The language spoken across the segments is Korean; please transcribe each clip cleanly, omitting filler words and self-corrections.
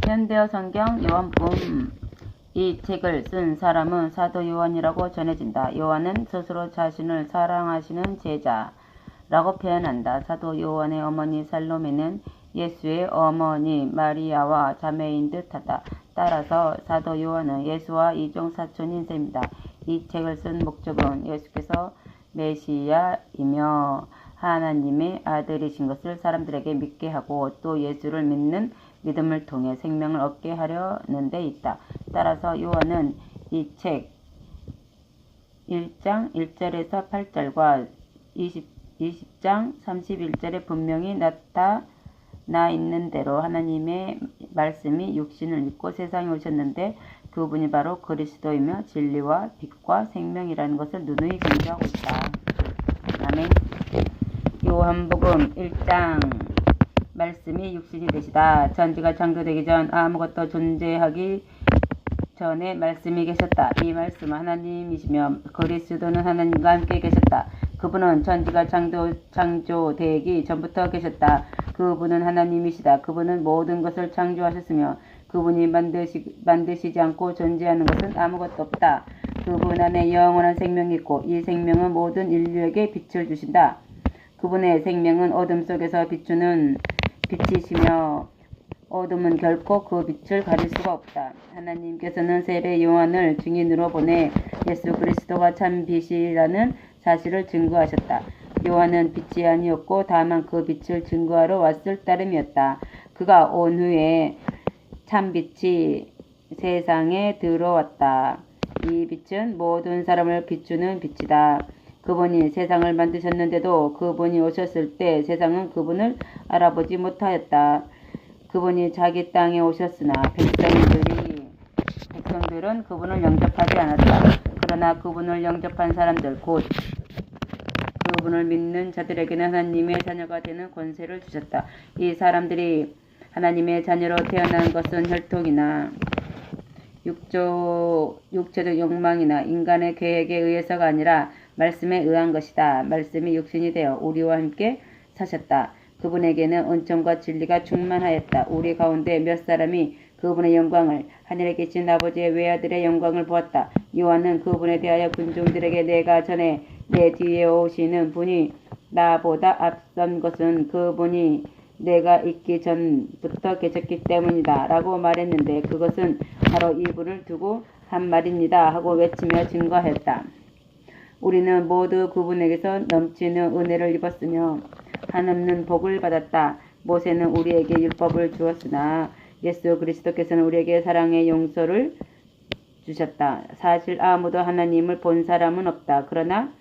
현대어 성경 요한복음 이 책을 쓴 사람은 사도 요한이라고 전해진다. 요한은 스스로 자신을 사랑하시는 제자라고 표현한다. 사도 요한의 어머니 살로메는 예수의 어머니 마리아와 자매인 듯하다. 따라서 사도 요한은 예수와 이종사촌인 셈이다. 이 책을 쓴 목적은 예수께서 메시아이며 하나님의 아들이신 것을 사람들에게 믿게 하고 또 예수를 믿는 믿음을 통해 생명을 얻게 하려는 데 있다. 따라서 요한은 이 책 1장 1절에서 8절과 20장 31절에 분명히 나타나 있는 대로 하나님의 말씀이 육신을 입고 세상에 오셨는데 그분이 바로 그리스도이며 진리와 빛과 생명이라는 것을 누누이 강조하고 있다. 아멘. 요한복음 1장 말씀이 육신이 되시다. 천지가 창조되기 전 아무것도 존재하기 전에 말씀이 계셨다. 이 말씀은 하나님이시며 그리스도는 하나님과 함께 계셨다. 그분은 천지가 창조되기 전부터 계셨다. 그분은 하나님이시다. 그분은 모든 것을 창조하셨으며 그분이 만드시지 않고 존재하는 것은 아무것도 없다. 그분 안에 영원한 생명이 있고 이 생명은 모든 인류에게 빛을 주신다. 그분의 생명은 어둠 속에서 비추는 빛이시며 어둠은 결코 그 빛을 가릴 수가 없다. 하나님께서는 세례 요한을 증인으로 보내 예수 그리스도가 참 빛이라는 사실을 증거하셨다. 요한은 빛이 아니었고 다만 그 빛을 증거하러 왔을 따름이었다. 그가 온 후에 참 빛이 세상에 들어왔다. 이 빛은 모든 사람을 비추는 빛이다. 그분이 세상을 만드셨는데도 그분이 오셨을 때 세상은 그분을 알아보지 못하였다. 그분이 자기 땅에 오셨으나 백성들은 그분을 영접하지 않았다. 그러나 그분을 영접한 사람들 곧 그분을 믿는 자들에게는 하나님의 자녀가 되는 권세를 주셨다. 이 사람들이 하나님의 자녀로 태어난 것은 혈통이나 육체적 욕망이나 인간의 계획에 의해서가 아니라 말씀에 의한 것이다. 말씀이 육신이 되어 우리와 함께 사셨다. 그분에게는 은총과 진리가 충만하였다. 우리 가운데 몇 사람이 그분의 영광을 하늘에 계신 아버지의 외아들의 영광을 보았다. 요한은 그분에 대하여 군중들에게 내가 전에 내 뒤에 오시는 분이 나보다 앞선 것은 그분이 내가 있기 전부터 계셨기 때문이다 라고 말했는데 그것은 바로 이분을 두고 한 말입니다 하고 외치며 증거했다. 우리는 모두 그분에게서 넘치는 은혜를 입었으며 한없는 복을 받았다. 모세는 우리에게 율법을 주었으나 예수 그리스도께서는 우리에게 사랑의 용서를 주셨다. 사실 아무도 하나님을 본 사람은 없다. 그러나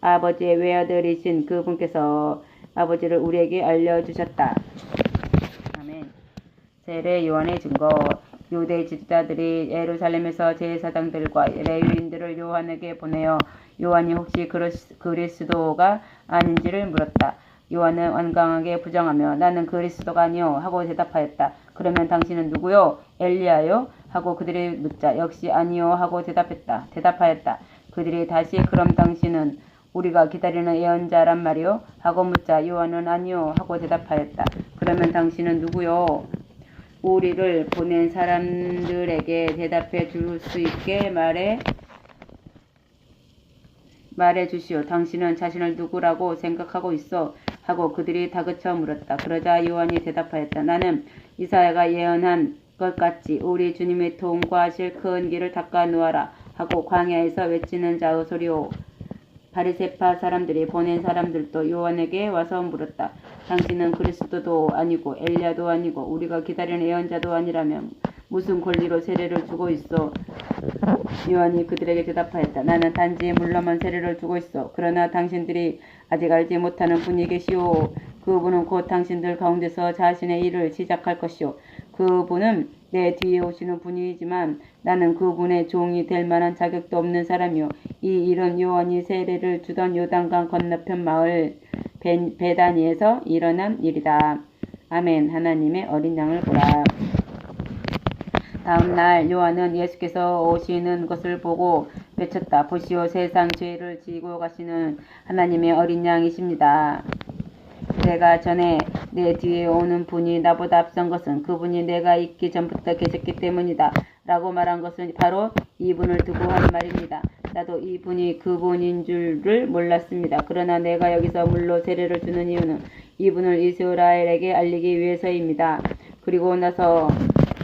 아버지의 외아들이신 그분께서 아버지를 우리에게 알려주셨다. 아멘. 세례 요한의 증거. 유대 지도자들이 예루살렘에서 제사장들과 레위인들을 요한에게 보내어 요한이 혹시 그리스도가 아닌지를 물었다. 요한은 완강하게 부정하며 나는 그리스도가 아니요 하고 대답하였다. 그러면 당신은 누구요? 엘리야요? 하고 그들이 묻자 역시 아니요 하고 대답하였다. 그들이 다시 그럼 당신은 우리가 기다리는 예언자란 말이요? 하고 묻자 요한은 아니요 하고 대답하였다. 그러면 당신은 누구요? 우리를 보낸 사람들에게 대답해 줄 수 있게 말해 주시오. 당신은 자신을 누구라고 생각하고 있어? 하고 그들이 다그쳐 물었다. 그러자 요한이 대답하였다. 나는 이사야가 예언한 것 같이 우리 주님의 통과하실 큰 길을 닦아 놓아라 하고 광야에서 외치는 자의 소리오. 바리새파 사람들이 보낸 사람들도 요한에게 와서 물었다. 당신은 그리스도도 아니고 엘리야도 아니고 우리가 기다리는 예언자도 아니라면 무슨 권리로 세례를 주고 있어? 요한이 그들에게 대답하였다. 나는 단지 물로만 세례를 주고 있어. 그러나 당신들이 아직 알지 못하는 분이 계시오. 그분은 곧 당신들 가운데서 자신의 일을 시작할 것이오. 그분은 내 뒤에 오시는 분이지만 나는 그분의 종이 될 만한 자격도 없는 사람이요. 이 일은 요한이 세례를 주던 요단강 건너편 마을 베다니에서 일어난 일이다. 아멘. 하나님의 어린 양을 보라. 다음 날 요한은 예수께서 오시는 것을 보고 외쳤다. 보시오, 세상 죄를 지고 가시는 하나님의 어린 양이십니다. 내가 전에 내 뒤에 오는 분이 나보다 앞선 것은 그분이 내가 있기 전부터 계셨기 때문이다. 라고 말한 것은 바로 이분을 두고 한 말입니다. 나도 이분이 그분인 줄을 몰랐습니다. 그러나 내가 여기서 물로 세례를 주는 이유는 이분을 이스라엘에게 알리기 위해서입니다. 그리고 나서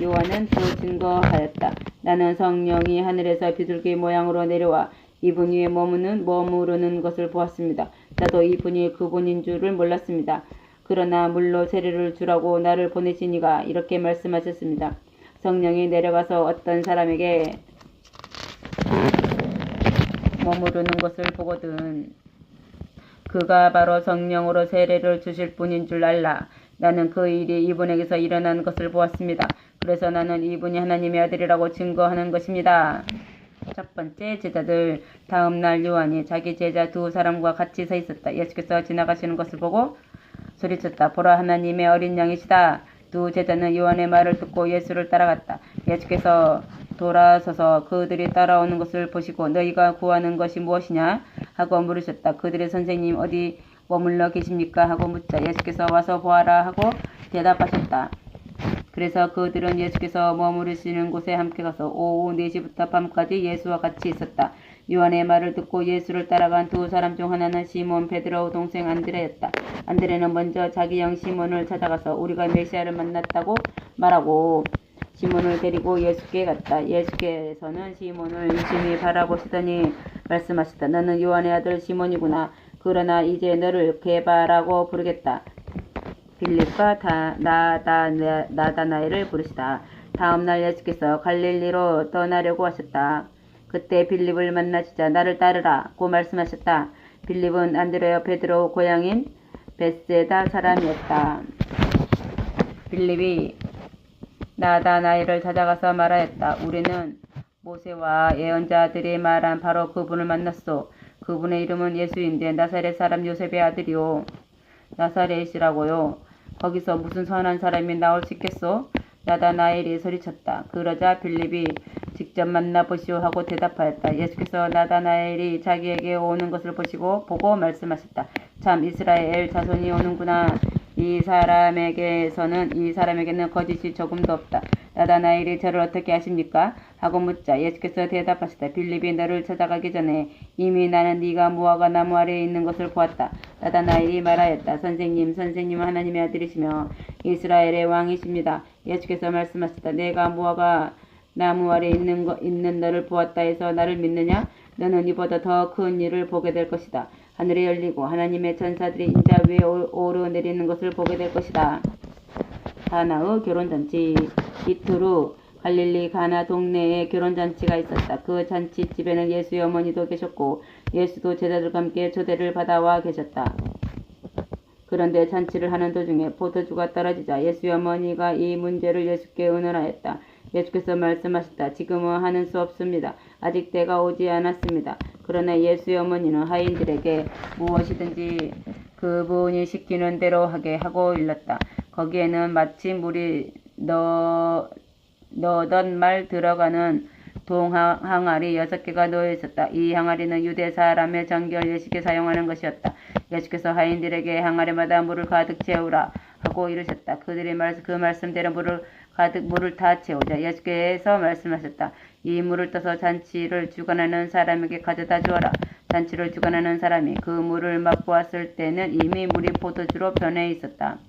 요한은 또 증거하였다. 나는 성령이 하늘에서 비둘기 모양으로 내려와 이분 위에 머무르는 것을 보았습니다. 나도 이분이 그분인 줄을 몰랐습니다. 그러나 물로 세례를 주라고 나를 보내신 이가 이렇게 말씀하셨습니다. 성령이 내려가서 어떤 사람에게 머무르는 것을 보거든 그가 바로 성령으로 세례를 주실 분인 줄 알라. 나는 그 일이 이분에게서 일어난 것을 보았습니다. 그래서 나는 이분이 하나님의 아들이라고 증거하는 것입니다. 첫 번째, 제자들. 다음 날 요한이 자기 제자 두 사람과 같이 서 있었다. 예수께서 지나가시는 것을 보고 소리쳤다. 보라, 하나님의 어린 양이시다. 두 제자는 요한의 말을 듣고 예수를 따라갔다. 예수께서 돌아서서 그들이 따라오는 것을 보시고 너희가 구하는 것이 무엇이냐? 하고 물으셨다. 그들의 선생님 어디 머물러 계십니까? 하고 묻자 예수께서 와서 보아라 하고 대답하셨다. 그래서 그들은 예수께서 머무르시는 곳에 함께 가서 오후 4시부터 밤까지 예수와 같이 있었다. 요한의 말을 듣고 예수를 따라간 두 사람 중 하나는 시몬 베드로의 동생 안드레였다. 안드레는 먼저 자기 형 시몬을 찾아가서 우리가 메시아를 만났다고 말하고 시몬을 데리고 예수께 갔다. 예수께서는 시몬을 유심히 바라보시더니 말씀하셨다. 너는 요한의 아들 시몬이구나. 그러나 이제 너를 게바라고 부르겠다. 빌립과 나다나엘을 부르시다. 다음날 예수께서 갈릴리로 떠나려고 하셨다. 그때 빌립을 만나시자 나를 따르라고 말씀하셨다. 빌립은 안드레와 베드로 고향인 벳세다 사람이었다. 빌립이 나다나엘을 찾아가서 말하였다. 우리는 모세와 예언자들이 말한 바로 그분을 만났소. 그분의 이름은 예수인데 나사렛 사람 요셉의 아들이요. 나사렛이라고요. 거기서 무슨 선한 사람이 나올 수 있겠소? 나다나엘이 소리쳤다. 그러자 빌립이 직접 만나보시오 하고 대답하였다. 예수께서 나다나엘이 자기에게 오는 것을 보고 말씀하셨다. 참 이스라엘 자손이 오는구나. 이 사람에게는 거짓이 조금도 없다. 나다나엘이 저를 어떻게 아십니까? 하고 묻자 예수께서 대답하시다. 빌립이 너를 찾아가기 전에 이미 나는 네가 무화과 나무 아래에 있는 것을 보았다. 나다나엘이 말하였다. 선생님은 하나님의 아들이시며 이스라엘의 왕이십니다. 예수께서 말씀하셨다. 내가 무화과 나무 아래에 있는 너를 보았다 해서 나를 믿느냐? 너는 이보다 더 큰 일을 보게 될 것이다. 하늘이 열리고 하나님의 천사들이 인자 위에 오르내리는 것을 보게 될 것이다. 가나의 결혼잔치. 이틀 후 갈릴리 가나 동네에 결혼잔치가 있었다. 그 잔치집에는 예수의 어머니도 계셨고 예수도 제자들과 함께 초대를 받아와 계셨다. 그런데 잔치를 하는 도중에 포도주가 떨어지자 예수의 어머니가 이 문제를 예수께 의논하였다. 예수께서 말씀하셨다. 지금은 하는 수 없습니다. 아직 때가 오지 않았습니다. 그러나 예수의 어머니는 하인들에게 무엇이든지 그분이 시키는 대로 하게 하고 일렀다. 거기에는 마치 물이 넣던 말 들어가는 동항아리 6개가 놓여 있었다. 이 항아리는 유대 사람의 정결 예식에 사용하는 것이었다. 예수께서 하인들에게 항아리마다 물을 가득 채우라 하고 이르셨다. 그들이 그 말씀대로 물을 다 채우자 예수께서 말씀하셨다. 이 물을 떠서 잔치를 주관하는 사람에게 가져다 주어라. 잔치를 주관하는 사람이 그 물을 맛보았을 때는 이미 물이 포도주로 변해 있었다.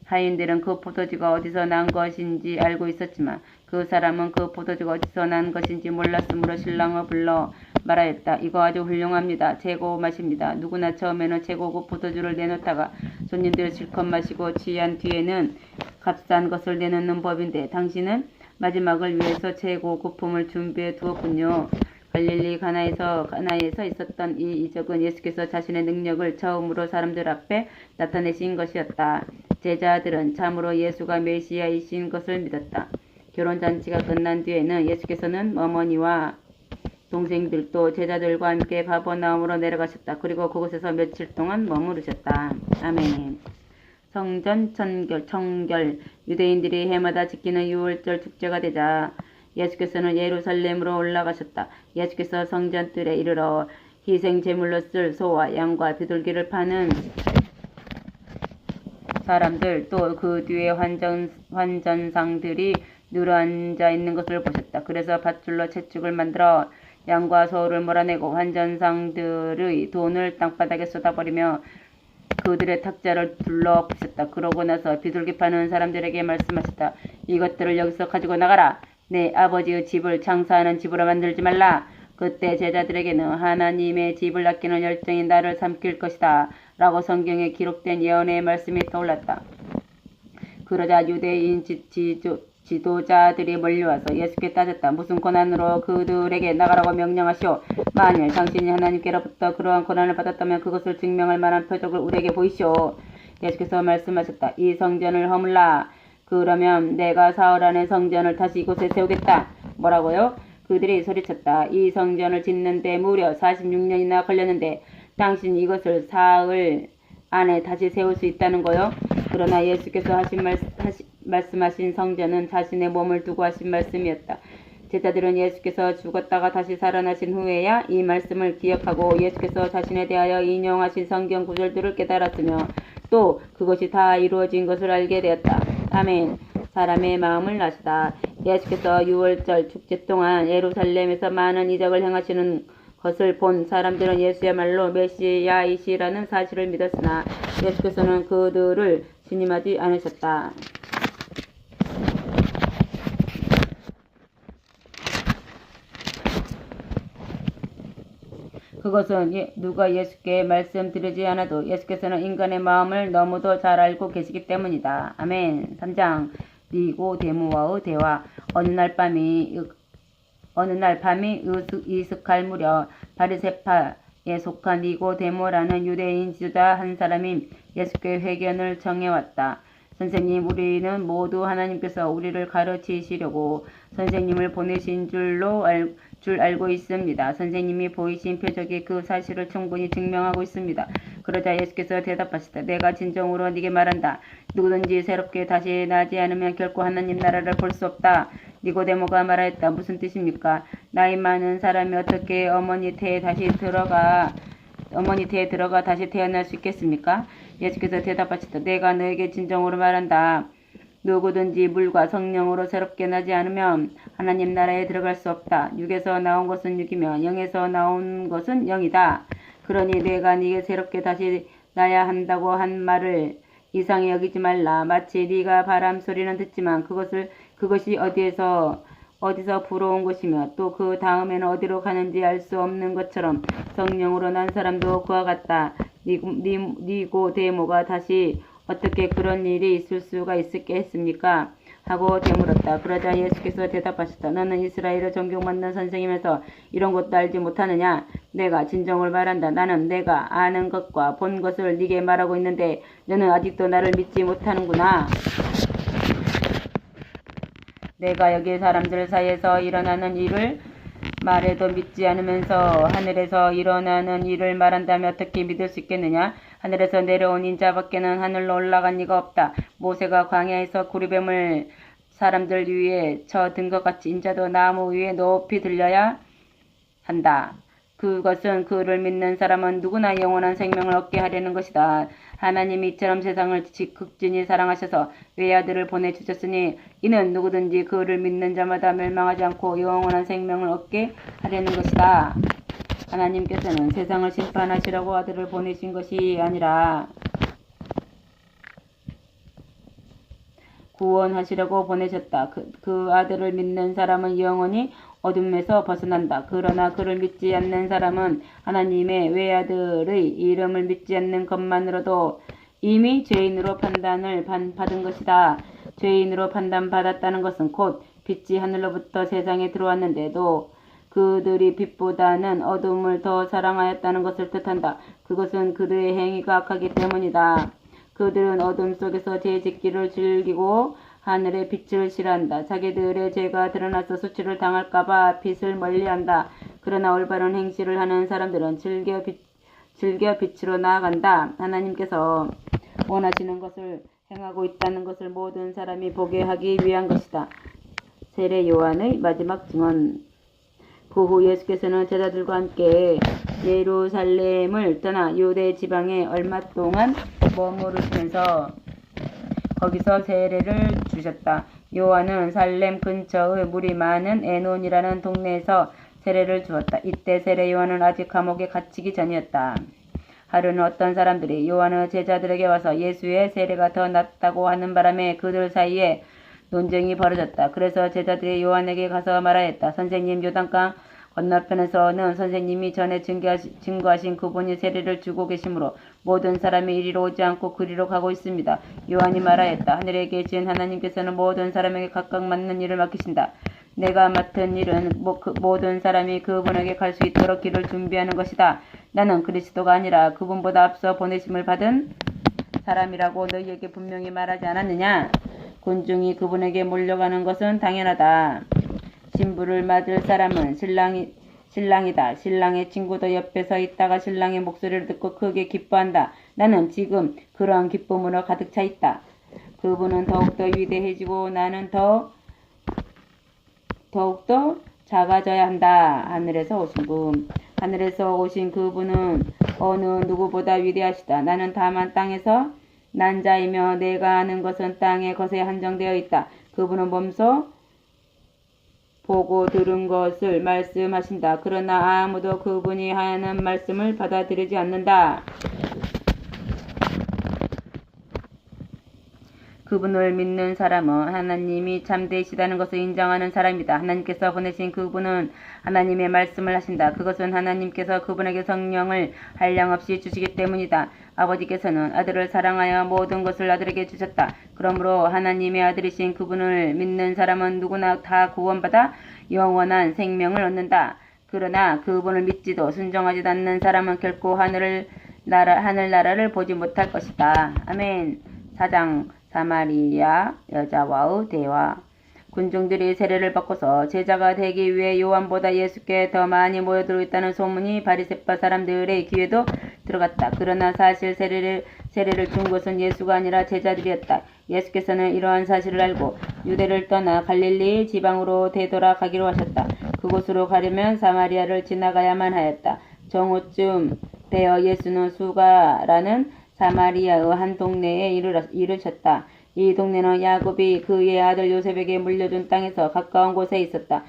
하인들은 그 포도주가 어디서 난 것인지 알고 있었지만 그 사람은 그 포도주가 어디서 난 것인지 몰랐으므로 신랑을 불러 말하였다. 이거 아주 훌륭합니다. 최고 맛입니다. 누구나 처음에는 최고급 포도주를 내놓다가 손님들 실컷 마시고 취한 뒤에는 값싼 것을 내놓는 법인데 당신은 마지막을 위해서 최고급품을 준비해 두었군요. 갈릴리 가나에서 있었던 이 이적은 예수께서 자신의 능력을 처음으로 사람들 앞에 나타내신 것이었다. 제자들은 참으로 예수가 메시아이신 것을 믿었다. 결혼잔치가 끝난 뒤에는 예수께서는 어머니와 동생들도 제자들과 함께 가버나움으로 내려가셨다. 그리고 그곳에서 며칠 동안 머무르셨다. 아멘. 성전 청결. 유대인들이 해마다 지키는 6월절 축제가 되자 예수께서는 예루살렘으로 올라가셨다. 예수께서 성전뜰에 이르러 희생 제물로 쓸 소와 양과 비둘기를 파는 사람들 또 그 뒤에 환전상들이 누르앉아 있는 것을 보셨다. 그래서 밧줄로 채축을 만들어 양과 소를 몰아내고 환전상들의 돈을 땅바닥에 쏟아버리며 그들의 탁자를 둘러 부셨다. 그러고 나서 비둘기 파는 사람들에게 말씀하셨다. 이것들을 여기서 가지고 나가라. 내 아버지의 집을 장사하는 집으로 만들지 말라. 그때 제자들에게는 하나님의 집을 아끼는 열정이 나를 삼킬 것이다 라고 성경에 기록된 예언의 말씀이 떠올랐다. 그러자 유대인 지도자들이 몰려와서 예수께 따졌다. 무슨 권한으로 그들에게 나가라고 명령하시오? 만일 당신이 하나님께로부터 그러한 권한을 받았다면 그것을 증명할 만한 표적을 우리에게 보이시오. 예수께서 말씀하셨다. 이 성전을 허물라. 그러면 내가 사흘 안에 성전을 다시 이곳에 세우겠다. 뭐라고요? 그들이 소리쳤다. 이 성전을 짓는데 무려 46년이나 걸렸는데 당신 이것을 사흘 안에 다시 세울 수 있다는 거요? 그러나 예수께서 말씀하신 성전은 자신의 몸을 두고 하신 말씀이었다. 제자들은 예수께서 죽었다가 다시 살아나신 후에야 이 말씀을 기억하고 예수께서 자신에 대하여 인용하신 성경 구절들을 깨달았으며 또 그것이 다 이루어진 것을 알게 되었다. 아멘. 사람의 마음을 아시다. 예수께서 6월절 축제 동안 예루살렘에서 많은 이적을 행하시는 것을 본 사람들은 예수야말로 메시아이시라는 사실을 믿었으나 예수께서는 그들을 신임하지 않으셨다. 그것은 누가 예수께 말씀드리지 않아도 예수께서는 인간의 마음을 너무도 잘 알고 계시기 때문이다. 아멘. 3장 니고데모와의 대화. 어느 날 밤이 이슥할 무렵 바리새파에 속한 니고데모라는 유대인 지도자 한 사람이 예수께 회견을 청해왔다. 선생님, 우리는 모두 하나님께서 우리를 가르치시려고 선생님을 보내신 줄 알고 있습니다. 선생님이 보이신 표적이 그 사실을 충분히 증명하고 있습니다. 그러자 예수께서 대답하시다. 내가 진정으로 네게 말한다. 누구든지 새롭게 다시 나지 않으면 결코 하나님 나라를 볼 수 없다. 니고데모가 말하였다. 무슨 뜻입니까? 나이 많은 사람이 어떻게 어머니 태에 들어가 다시 태어날 수 있겠습니까? 예수께서 대답하셨다. 내가 너에게 진정으로 말한다. 누구든지 물과 성령으로 새롭게 나지 않으면 하나님 나라에 들어갈 수 없다. 육에서 나온 것은 육이며 영에서 나온 것은 영이다. 그러니 내가 네게 새롭게 다시 나야 한다고 한 말을 이상히 여기지 말라. 마치 네가 바람 소리는 듣지만 그것이 어디서 불어온 것이며 또 그 다음에는 어디로 가는지 알 수 없는 것처럼 성령으로 난 사람도 그와 같다. 니고데모가 다시 어떻게 그런 일이 있을 수가 있겠습니까? 하고 되물었다. 그러자 예수께서 대답하셨다. 너는 이스라엘을 존경받는 선생님에서 이런 것도 알지 못하느냐? 내가 진정을 말한다. 나는 내가 아는 것과 본 것을 네게 말하고 있는데 너는 아직도 나를 믿지 못하는구나. 내가 여기 사람들 사이에서 일어나는 일을 말해도 믿지 않으면서 하늘에서 일어나는 일을 말한다면 어떻게 믿을 수 있겠느냐? 하늘에서 내려온 인자밖에는 하늘로 올라간 이가 없다. 모세가 광야에서 구리뱀을 사람들 위에 쳐든 것 같이 인자도 나무 위에 높이 들려야 한다. 그것은 그를 믿는 사람은 누구나 영원한 생명을 얻게 하려는 것이다. 하나님이 이처럼 세상을 극진히 사랑하셔서 외아들을 보내주셨으니 이는 누구든지 그를 믿는 자마다 멸망하지 않고 영원한 생명을 얻게 하려는 것이다. 하나님께서는 세상을 심판하시라고 아들을 보내신 것이 아니라 구원하시려고 보내셨다. 그 아들을 믿는 사람은 영원히 어둠에서 벗어난다. 그러나 그를 믿지 않는 사람은 하나님의 외아들의 이름을 믿지 않는 것만으로도 이미 죄인으로 판단을 받은 것이다. 죄인으로 판단받았다는 것은 곧 빛이 하늘로부터 세상에 들어왔는데도 그들이 빛보다는 어둠을 더 사랑하였다는 것을 뜻한다. 그것은 그들의 행위가 악하기 때문이다. 그들은 어둠 속에서 죄짓기를 즐기고 하늘의 빛을 싫어한다. 자기들의 죄가 드러나서 수치를 당할까봐 빛을 멀리한다. 그러나 올바른 행실을 하는 사람들은 즐겨 빛으로 나아간다. 하나님께서 원하시는 것을 행하고 있다는 것을 모든 사람이 보게 하기 위한 것이다. 세례 요한의 마지막 증언. 그 후 예수께서는 제자들과 함께 예루살렘을 떠나 유대 지방에 얼마 동안 머무르시면서 거기서 세례를 주셨다. 요한은 살렘 근처의 물이 많은 에논이라는 동네에서 세례를 주었다. 이때 세례 요한은 아직 감옥에 갇히기 전이었다. 하루는 어떤 사람들이 요한의 제자들에게 와서 예수의 세례가 더 낫다고 하는 바람에 그들 사이에 논쟁이 벌어졌다. 그래서 제자들이 요한에게 가서 말하였다. 선생님, 요단강 건너편에서는 선생님이 전에 증거하신 그분이 세례를 주고 계시므로 모든 사람이 이리로 오지 않고 그리로 가고 있습니다. 요한이 말하였다. 하늘에 계신 하나님께서는 모든 사람에게 각각 맡는 일을 맡기신다. 내가 맡은 일은 모든 사람이 그분에게 갈 수 있도록 길을 준비하는 것이다. 나는 그리스도가 아니라 그분보다 앞서 보내심을 받은 사람이라고 너희에게 분명히 말하지 않았느냐? 군중이 그분에게 몰려가는 것은 당연하다. 신부를 맞을 사람은 신랑이다. 신랑의 친구도 옆에 서 있다가 신랑의 목소리를 듣고 크게 기뻐한다. 나는 지금 그러한 기쁨으로 가득 차 있다. 그분은 더욱더 위대해지고 나는 더욱더 작아져야 한다. 하늘에서 오신 그분은 어느 누구보다 위대하시다. 나는 다만 땅에서 난 자이며 내가 아는 것은 땅의 것에 한정되어 있다. 그분은 몸소 보고 들은 것을 말씀하신다. 그러나 아무도 그분이 하는 말씀을 받아들이지 않는다. 그분을 믿는 사람은 하나님이 참되시다는 것을 인정하는 사람이다. 하나님께서 보내신 그분은 하나님의 말씀을 하신다. 그것은 하나님께서 그분에게 성령을 한량없이 주시기 때문이다. 아버지께서는 아들을 사랑하여 모든 것을 아들에게 주셨다. 그러므로 하나님의 아들이신 그분을 믿는 사람은 누구나 다 구원받아 영원한 생명을 얻는다. 그러나 그분을 믿지도 순종하지도 않는 사람은 결코 하늘나라를 보지 못할 것이다. 아멘. 4장 사마리아 여자와의 대화. 군중들이 세례를 받고서 제자가 되기 위해 요한보다 예수께 더 많이 모여들어 있다는 소문이 바리새파 사람들의 귀에도 들어갔다. 그러나 사실 세례를 준 것은 예수가 아니라 제자들이었다. 예수께서는 이러한 사실을 알고 유대를 떠나 갈릴리 지방으로 되돌아가기로 하셨다. 그곳으로 가려면 사마리아를 지나가야만 하였다. 정오쯤 되어 예수는 수가라는 사마리아의 한 동네에 이르셨다. 이 동네는 야곱이 그의 아들 요셉에게 물려준 땅에서 가까운 곳에 있었다.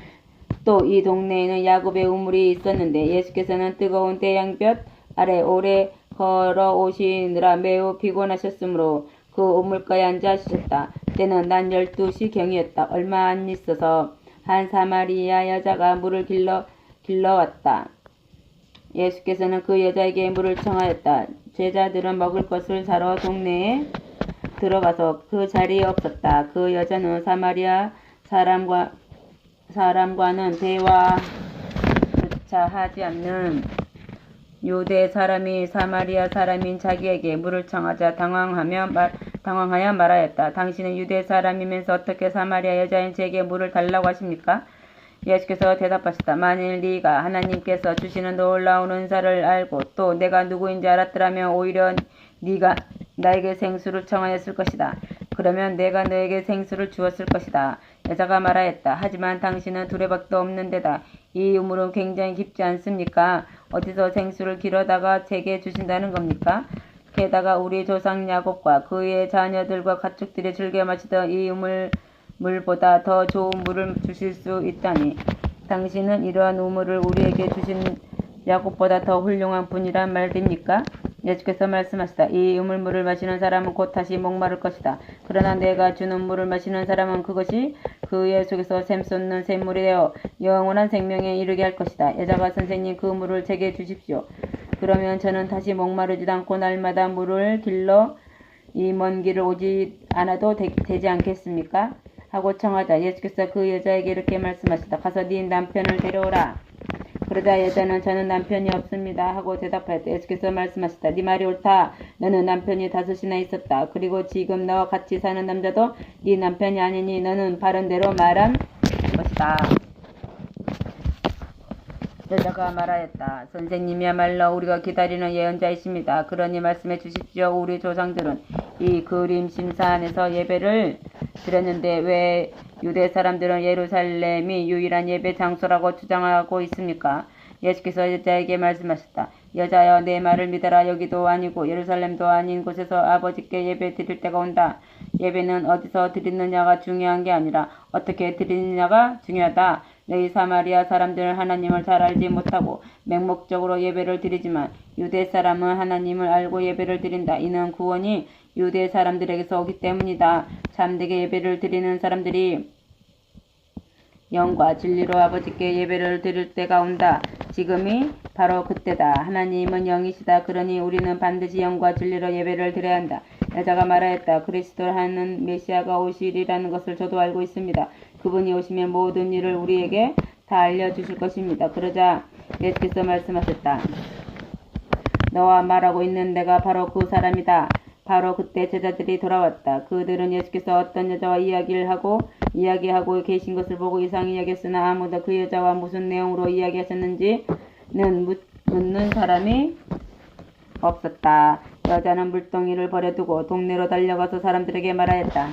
또 이 동네에는 야곱의 우물이 있었는데 예수께서는 뜨거운 태양볕 아래 오래 걸어오시느라 매우 피곤하셨으므로 그 우물가에 앉아 쉬셨다. 때는 낮 12시경이었다. 얼마 안 있어서 한 사마리아 여자가 물을 길러왔다. 예수께서는 그 여자에게 물을 청하였다. 제자들은 먹을 것을 사러 동네에 들어가서 그 자리에 없었다. 그 여자는 사마리아 사람과는 대화조차 하지 않는 유대 사람이 사마리아 사람인 자기에게 물을 청하자 당황하여 말하였다. 당신은 유대 사람이면서 어떻게 사마리아 여자인 제게 물을 달라고 하십니까? 예수께서 대답하셨다. 만일 네가 하나님께서 주시는 놀라운 은사를 알고 또 내가 누구인지 알았더라면 오히려 네가 나에게 생수를 청하였을 것이다. 그러면 내가 너에게 생수를 주었을 것이다. 여자가 말하였다. 하지만 당신은 두레박도 없는 데다 이 우물은 굉장히 깊지 않습니까? 어디서 생수를 길어다가 제게 주신다는 겁니까? 게다가 우리 조상 야곱과 그의 자녀들과 가축들이 즐겨 마시던 이 물보다 더 좋은 물을 주실 수 있다니 당신은 이러한 우물을 우리에게 주신 야곱보다 더 훌륭한 분이란 말입니까? 예수께서 말씀하시다. 이 우물물을 마시는 사람은 곧 다시 목마를 것이다. 그러나 내가 주는 물을 마시는 사람은 그것이 그의 속에서 샘솟는 샘물이 되어 영원한 생명에 이르게 할 것이다. 여자가 선생님 그 물을 제게 주십시오. 그러면 저는 다시 목마르지도 않고 날마다 물을 길러 이 먼 길을 오지 않아도 되지 않겠습니까? 하고 청하자 예수께서 그 여자에게 이렇게 말씀하시다. 가서 네 남편을 데려오라. 그러자 여자는 저는 남편이 없습니다 하고 대답하였다. 예수께서 말씀하시다. 네 말이 옳다. 너는 남편이 5이나 있었다. 그리고 지금 너와 같이 사는 남자도 네 남편이 아니니 너는 바른 대로 말한 것이다. 여자가 말하였다. 선생님이야말로 우리가 기다리는 예언자이십니다. 그러니 말씀해 주십시오. 우리 조상들은 이 그림 심사안에서 예배를 드렸는데 왜 유대 사람들은 예루살렘이 유일한 예배 장소라고 주장하고 있습니까? 예수께서 여자에게 말씀하셨다. 여자여 내 말을 믿어라. 여기도 아니고 예루살렘도 아닌 곳에서 아버지께 예배 드릴 때가 온다. 예배는 어디서 드리느냐가 중요한 게 아니라 어떻게 드리느냐가 중요하다. 너희 사마리아 사람들은 하나님을 잘 알지 못하고 맹목적으로 예배를 드리지만 유대 사람은 하나님을 알고 예배를 드린다. 이는 구원이 유대 사람들에게서 오기 때문이다. 참되게 예배를 드리는 사람들이 영과 진리로 아버지께 예배를 드릴 때가 온다. 지금이 바로 그때다. 하나님은 영이시다. 그러니 우리는 반드시 영과 진리로 예배를 드려야 한다. 여자가 말하였다. 그리스도라는 메시아가 오시리라는 것을 저도 알고 있습니다. 그분이 오시면 모든 일을 우리에게 다 알려주실 것입니다. 그러자 예수께서 말씀하셨다. 너와 말하고 있는 내가 바로 그 사람이다. 바로 그때 제자들이 돌아왔다. 그들은 예수께서 어떤 여자와 이야기하고 계신 것을 보고 이상히 여겼으나 아무도 그 여자와 무슨 내용으로 이야기하셨는지는 묻는 사람이 없었다. 여자는 물동이를 버려두고 동네로 달려가서 사람들에게 말하였다.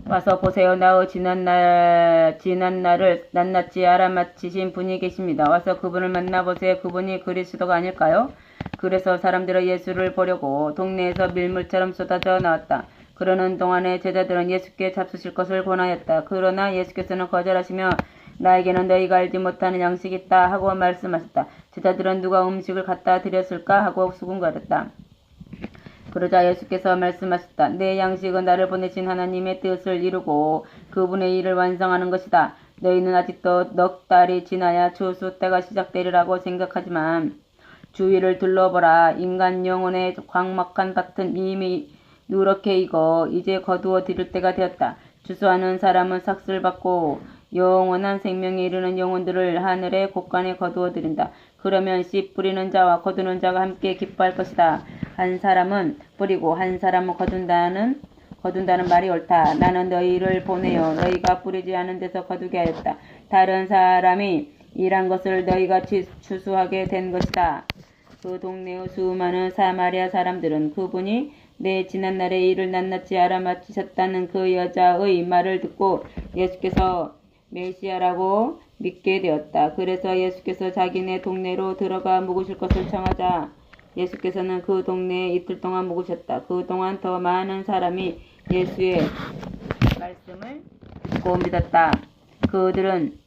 와서 보세요. 나의 지난날을 낱낱이 알아맞히신 분이 계십니다. 와서 그분을 만나보세요. 그분이 그리스도가 아닐까요? 그래서 사람들은 예수를 보려고 동네에서 밀물처럼 쏟아져 나왔다. 그러는 동안에 제자들은 예수께 잡수실 것을 권하였다. 그러나 예수께서는 거절하시며 나에게는 너희가 알지 못하는 양식이 있다 하고 말씀하셨다. 제자들은 누가 음식을 갖다 드렸을까 하고 수군거렸다. 그러자 예수께서 말씀하셨다. 내 양식은 나를 보내신 하나님의 뜻을 이루고 그분의 일을 완성하는 것이다. 너희는 아직도 넉 달이 지나야 추수 때가 시작되리라고 생각하지만 주위를 둘러보라. 인간 영혼의 광막한 밭은 이미 누렇게 익어 이제 거두어 들일 때가 되었다. 추수하는 사람은 삭슬 받고 영원한 생명에 이르는 영혼들을 하늘의 곳간에 거두어 들인다. 그러면 씨 뿌리는 자와 거두는 자가 함께 기뻐할 것이다. 한 사람은 뿌리고 한 사람은 거둔다는 말이 옳다. 나는 너희를 보내어 너희가 뿌리지 않은 데서 거두게 하였다. 다른 사람이 일한 것을 너희가 추수하게 된 것이다. 그 동네의 수많은 사마리아 사람들은 그분이 내 지난날의 일을 낱낱이 알아맞히셨다는 그 여자의 말을 듣고 예수께서 메시아라고 믿게 되었다. 그래서 예수께서 자기네 동네로 들어가 묵으실 것을 청하자 예수께서는 그 동네에 이틀 동안 묵으셨다. 그동안 더 많은 사람이 예수의 말씀을 듣고 믿었다. 그들은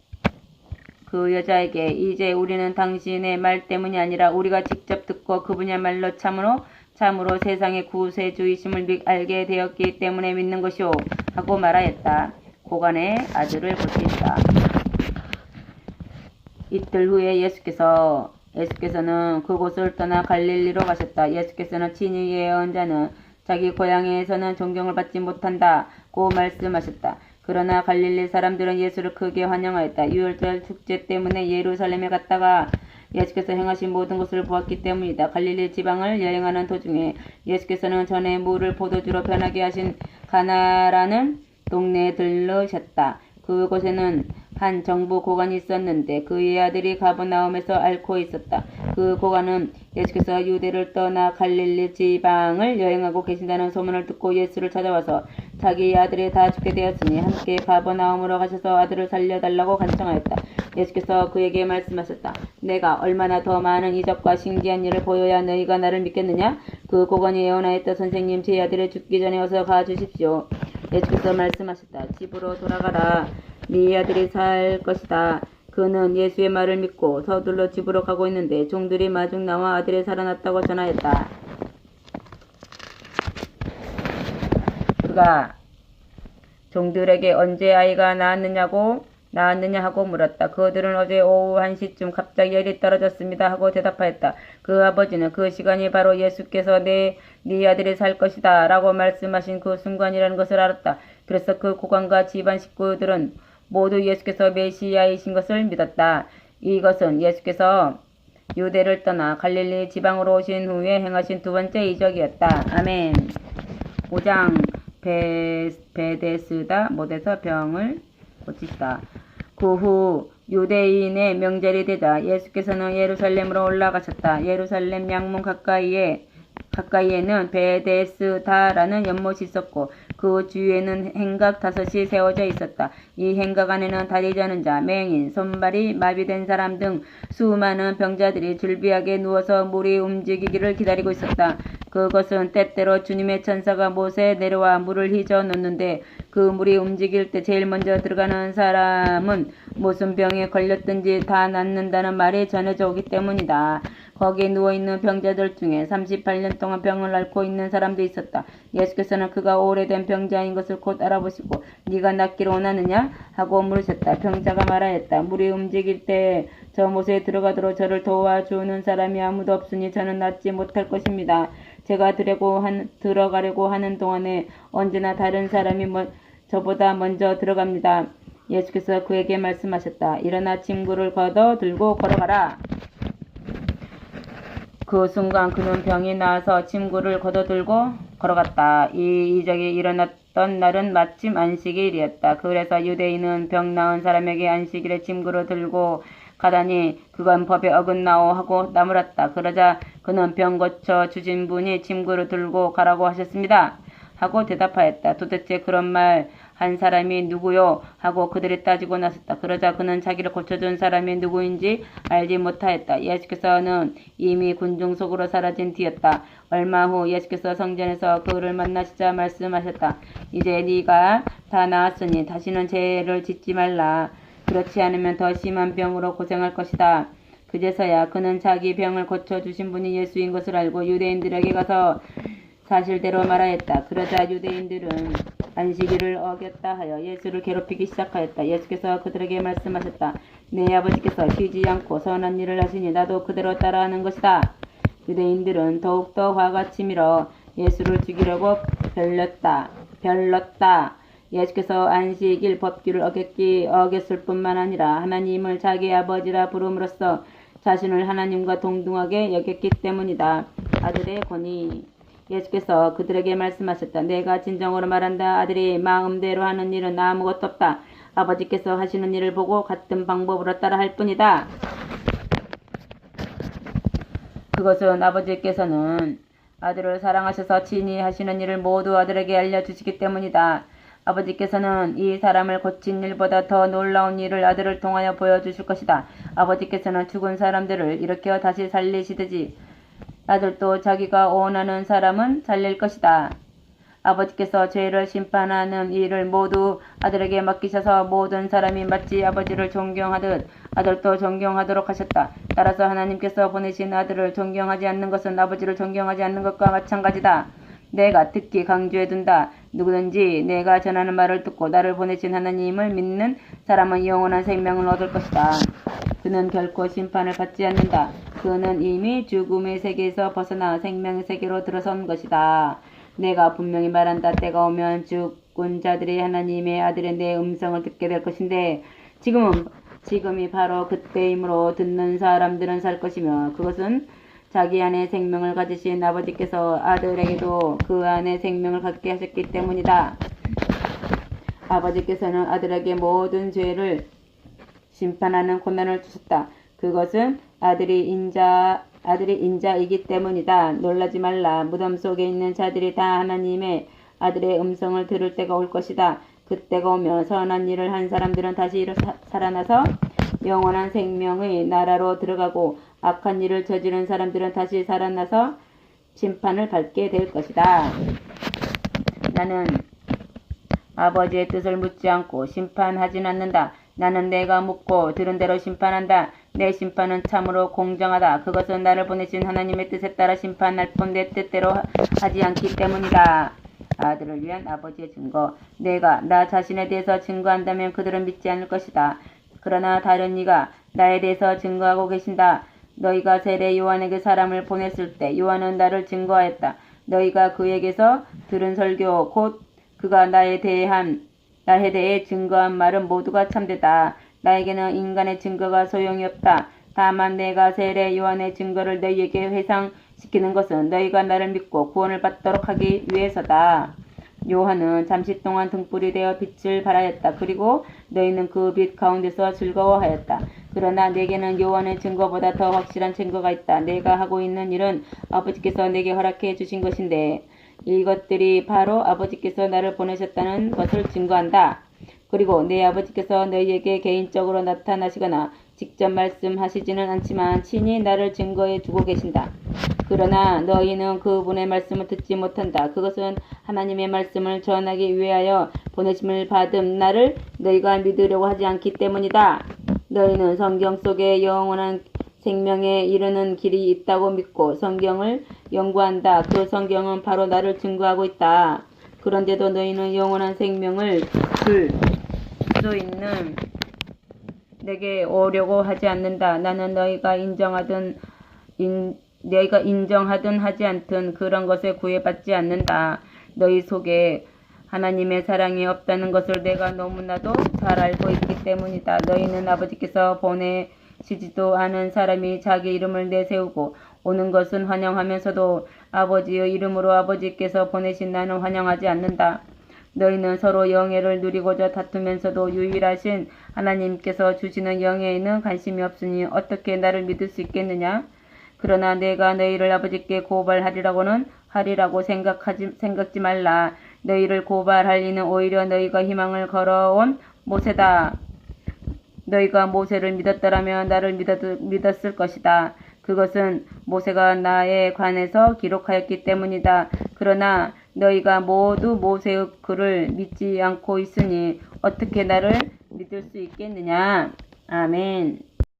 그 여자에게 이제 우리는 당신의 말 때문이 아니라 우리가 직접 듣고 그분이야말로 참으로 세상의 구세주이심을 알게 되었기 때문에 믿는 것이오 하고 말하였다. 고간의 아들을 보시다. 이틀 후에 예수께서는 그곳을 떠나 갈릴리로 가셨다. 예수께서는 친히 예언자는 자기 고향에서는 존경을 받지 못한다고 말씀하셨다. 그러나 갈릴리 사람들은 예수를 크게 환영하였다. 유월절 축제 때문에 예루살렘에 갔다가 예수께서 행하신 모든 것을 보았기 때문이다. 갈릴리 지방을 여행하는 도중에 예수께서는 전에 물을 포도주로 변하게 하신 가나라는 동네에 들르셨다. 그곳에는 한 정부 고관이 있었는데 그의 아들이 가버나움에서 앓고 있었다. 그 고관은 예수께서 유대를 떠나 갈릴리 지방을 여행하고 계신다는 소문을 듣고 예수를 찾아와서 자기 아들이 다 죽게 되었으니 함께 가버나움으로 가셔서 아들을 살려달라고 간청하였다. 예수께서 그에게 말씀하셨다. 내가 얼마나 더 많은 이적과 신기한 일을 보여야 너희가 나를 믿겠느냐? 그 고관이 예언하였다. 선생님, 제 아들이 죽기 전에 어서 가주십시오. 예수께서 말씀하셨다. 집으로 돌아가라. 네 아들이 살 것이다. 그는 예수의 말을 믿고 서둘러 집으로 가고 있는데 종들이 마중 나와 아들이 살아났다고 전하였다. 그가 종들에게 언제 아이가 나았느냐 하고 물었다. 그들은 어제 오후 1시쯤 갑자기 열이 떨어졌습니다 하고 대답하였다. 그 아버지는 그 시간이 바로 예수께서 네 아들이 살 것이다 라고 말씀하신 그 순간이라는 것을 알았다. 그래서 그 고관과 집안 식구들은 모두 예수께서 메시아이신 것을 믿었다. 이것은 예수께서 유대를 떠나 갈릴리 지방으로 오신 후에 행하신 두 번째 이적이었다. 아멘. 5장 베데스다 못에서 병을 고치시다. 그 후 유대인의 명절이 되자 예수께서는 예루살렘으로 올라가셨다. 예루살렘 양문 가까이에는 베데스다라는 연못이 있었고 그 주위에는 행각 5이 세워져 있었다. 이 행각 안에는 다리 저는 자, 맹인, 손발이 마비된 사람 등 수많은 병자들이 줄비하게 누워서 물이 움직이기를 기다리고 있었다. 그것은 때때로 주님의 천사가 못에 내려와 물을 휘저 놓는데 그 물이 움직일 때 제일 먼저 들어가는 사람은 무슨 병에 걸렸든지 다 낫는다는 말이 전해져 오기 때문이다. 거기에 누워있는 병자들 중에 38년 동안 병을 앓고 있는 사람도 있었다. 예수께서는 그가 오래된 병자인 것을 곧 알아보시고 네가 낫기를 원하느냐? 하고 물으셨다. 병자가 말하였다. 물이 움직일 때 저 못에 들어가도록 저를 도와주는 사람이 아무도 없으니 저는 낫지 못할 것입니다. 제가 들어가려고 하는 동안에 언제나 다른 사람이 저보다 먼저 들어갑니다. 예수께서 그에게 말씀하셨다. 일어나 침구를 걷어 들고 걸어가라. 그 순간 그는 병이 나아서 침구를 걷어들고 걸어갔다. 이 이적이 일어났던 날은 마침 안식일이었다. 그래서 유대인은 병 나은 사람에게 안식일에 침구를 들고 가다니 그건 법에 어긋나오 하고 나무랐다. 그러자 그는 병 고쳐 주신 분이 침구를 들고 가라고 하셨습니다. 하고 대답하였다. 도대체 그런 말 한 사람이 누구요? 하고 그들이 따지고 나섰다. 그러자 그는 자기를 고쳐준 사람이 누구인지 알지 못하였다. 예수께서는 이미 군중 속으로 사라진 뒤였다. 얼마 후 예수께서 성전에서 그를 만나시자 말씀하셨다. 이제 네가 다 나았으니 다시는 죄를 짓지 말라. 그렇지 않으면 더 심한 병으로 고생할 것이다. 그제서야 그는 자기 병을 고쳐주신 분이 예수인 것을 알고 유대인들에게 가서 사실대로 말하였다. 그러자 유대인들은 안식일을 어겼다 하여 예수를 괴롭히기 시작하였다. 예수께서 그들에게 말씀하셨다. 내 아버지께서 쉬지 않고 선한 일을 하시니 나도 그대로 따라하는 것이다. 유대인들은 더욱더 화가 치밀어 예수를 죽이려고 별렀다. 예수께서 안식일 법규를 어겼을 뿐만 아니라 하나님을 자기 아버지라 부름으로써 자신을 하나님과 동등하게 여겼기 때문이다. 아들의 권위. 예수께서 그들에게 말씀하셨다. 내가 진정으로 말한다. 아들이 마음대로 하는 일은 아무것도 없다. 아버지께서 하시는 일을 보고 같은 방법으로 따라할 뿐이다. 그것은 아버지께서는 아들을 사랑하셔서 친히 하시는 일을 모두 아들에게 알려주시기 때문이다. 아버지께서는 이 사람을 고친 일보다 더 놀라운 일을 아들을 통하여 보여주실 것이다. 아버지께서는 죽은 사람들을 일으켜 다시 살리시듯이 아들도 자기가 원하는 사람은 살릴 것이다. 아버지께서 죄를 심판하는 일을 모두 아들에게 맡기셔서 모든 사람이 마치 아버지를 존경하듯 아들도 존경하도록 하셨다. 따라서 하나님께서 보내신 아들을 존경하지 않는 것은 아버지를 존경하지 않는 것과 마찬가지다. 내가 특히 강조해둔다. 누구든지 내가 전하는 말을 듣고 나를 보내신 하나님을 믿는 사람은 영원한 생명을 얻을 것이다. 그는 결코 심판을 받지 않는다. 그는 이미 죽음의 세계에서 벗어나 생명의 세계로 들어선 것이다. 내가 분명히 말한다. 때가 오면 죽은 자들이 하나님의 아들의 내 음성을 듣게 될 것인데 지금이 바로 그때이므로 듣는 사람들은 살 것이며 그것은 자기 안에 생명을 가지신 아버지께서 아들에게도 그 안에 생명을 갖게 하셨기 때문이다. 아버지께서는 아들에게 모든 죄를 심판하는 권한을 주셨다. 그것은 아들이 인자이기 때문이다. 놀라지 말라. 무덤 속에 있는 자들이 다 하나님의 아들의 음성을 들을 때가 올 것이다. 그때가 오면 선한 일을 한 사람들은 다시 살아나서 영원한 생명의 나라로 들어가고 악한 일을 저지른 사람들은 다시 살아나서 심판을 받게 될 것이다. 나는 아버지의 뜻을 묻지 않고 심판하진 않는다. 나는 내가 묻고 들은 대로 심판한다. 내 심판은 참으로 공정하다. 그것은 나를 보내신 하나님의 뜻에 따라 심판할 뿐 내 뜻대로 하지 않기 때문이다. 아들을 위한 아버지의 증거. 내가 나 자신에 대해서 증거한다면 그들은 믿지 않을 것이다. 그러나 다른 이가 나에 대해서 증거하고 계신다. 너희가 세례 요한에게 사람을 보냈을 때 요한은 나를 증거하였다. 너희가 그에게서 들은 설교 곧 그가 나에 대해 증거한 말은 모두가 참되다. 나에게는 인간의 증거가 소용이 없다. 다만 내가 세례 요한의 증거를 너희에게 회상시키는 것은 너희가 나를 믿고 구원을 받도록 하기 위해서다. 요한은 잠시 동안 등불이 되어 빛을 발하였다. 그리고 너희는 그 빛 가운데서 즐거워하였다. 그러나 내게는 요한의 증거보다 더 확실한 증거가 있다. 내가 하고 있는 일은 아버지께서 내게 허락해 주신 것인데 이것들이 바로 아버지께서 나를 보내셨다는 것을 증거한다. 그리고 내 아버지께서 너희에게 개인적으로 나타나시거나 직접 말씀하시지는 않지만 친히 나를 증거해 주고 계신다. 그러나 너희는 그분의 말씀을 듣지 못한다. 그것은 하나님의 말씀을 전하기 위하여 보내심을 받은 나를 너희가 믿으려고 하지 않기 때문이다. 너희는 성경 속에 영원한 생명에 이르는 길이 있다고 믿고 성경을 연구한다. 그 성경은 바로 나를 증거하고 있다. 그런데도 너희는 영원한 생명을 줄 수 있는 내게 오려고 하지 않는다. 나는 너희가 인정하든 하지 않든 그런 것에 구애받지 않는다. 너희 속에 하나님의 사랑이 없다는 것을 내가 너무나도 잘 알고 있기 때문이다. 너희는 아버지께서 보내시지도 않은 사람이 자기 이름을 내세우고 오는 것은 환영하면서도 아버지의 이름으로 아버지께서 보내신 나는 환영하지 않는다. 너희는 서로 영예를 누리고자 다투면서도 유일하신 하나님께서 주시는 영예에는 관심이 없으니 어떻게 나를 믿을 수 있겠느냐? 그러나 내가 너희를 아버지께 고발하리라고는 하리라고 생각지 말라. 너희를 고발할 이는 오히려 너희가 희망을 걸어온 모세다. 너희가 모세를 믿었더라면 나를 믿었을 것이다. 그것은 모세가 나에 관해서 기록하였기 때문이다. 그러나 너희가 모두 모세의 글을 믿지 않고 있으니 어떻게 나를 믿을 수 있겠느냐? 아멘.